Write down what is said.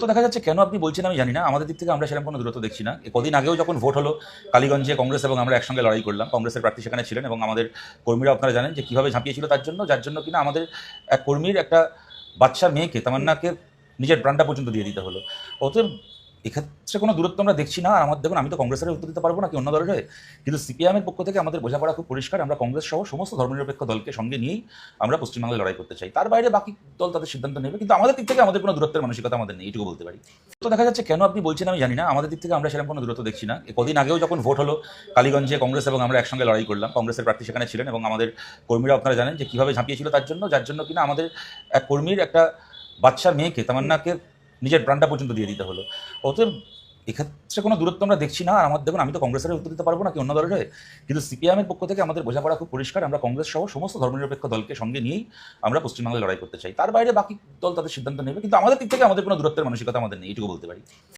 তো দেখা যাচ্ছে কেন আপনি বলছেন আমি জানি না, আমাদের দিক থেকে আমরা সেরকম কোনো দূরত্ব দেখছি না। কদিন আগেও যখন ভোট হলো কালীগঞ্জে, কংগ্রেস এবং আমরা একসঙ্গে লড়াই করলাম, কংগ্রেসের প্রার্থী সেখানে ছিলেন এবং আমাদের কর্মীরা আপনারা জানেন যে কীভাবে ঝাঁপিয়েছিল তার জন্য, যার জন্য কিনা আমাদের এক কর্মীর একটা বাচ্চা মেয়েকে, তামান্নাকে, নিজের প্রাণটা পর্যন্ত দিয়ে দিতে হলো। অতএব এক্ষেত্রে কোনো দূরত্ব আমরা দেখছি না। আর আমার দেখুন, আমি তো কংগ্রেসের উত্তর দিতে পারবো না কি অন্য দলের হয়ে, কিন্তু সিপিআইএমের পক্ষ থেকে আমাদের বোঝাপড়া খুব পরিষ্কার। আমরা কংগ্রেস সহ সমস্ত ধর্মনিরপেক্ষ দলকে সঙ্গে নিয়েই আমরা পশ্চিমবাংলায় লড়াই করতে চাই। তার বাইরে বাকি দল তাদের সিদ্ধান্ত নেবে, কিন্তু আমাদের দিক থেকে আমাদের কোনো দূরত্বের মানসিকতা আমাদের নেই, এটুকু বলতে পারি। তো দেখা যাচ্ছে কেন আপনি বলছেন আমি জানি না, আমাদের দিক থেকে আমরা সেরকম কোনো দূরত্ব দেখছি না। কদিন আগেও যখন ভোট হলো কালীগঞ্জে, কংগ্রেস এবং আমরা একসঙ্গে লড়াই করলাম, কংগ্রেসের প্রার্থী সেখানে ছিলেন এবং আমাদের কর্মীরা আপনারা জানেন যে কীভাবে ঝাঁপিয়েছিল তার জন্য, যার জন্য কিনা আমাদের এক কর্মীর একটা বাচ্চা মেয়েকে, তামান্নাকে, নিজের প্রাণটা পর্যন্ত দিয়ে দিতে হলো। অতএব এক্ষেত্রে কোনো দূরত্ব আমরা দেখছি না। আর আমার দেখুন, আমি তো কংগ্রেসের উত্তর দিতে পারবো না কি অন্য দলের হয়ে, কিন্তু সিপিআইএমের পক্ষ থেকে আমাদের বোঝাপড়া খুব পরিষ্কার। আমরা কংগ্রেস সহ সমস্ত ধর্মনিরপেক্ষ দলকে সঙ্গে নিয়েই আমরা পশ্চিমবাংলায় লড়াই করতে চাই। তার বাইরে বাকি দল তাদের সিদ্ধান্ত নেবে, কিন্তু আমাদের দিক থেকে আমাদের কোনো দূরত্বের মানসিকতা আমাদের নেই, এটুকু বলতে পারি।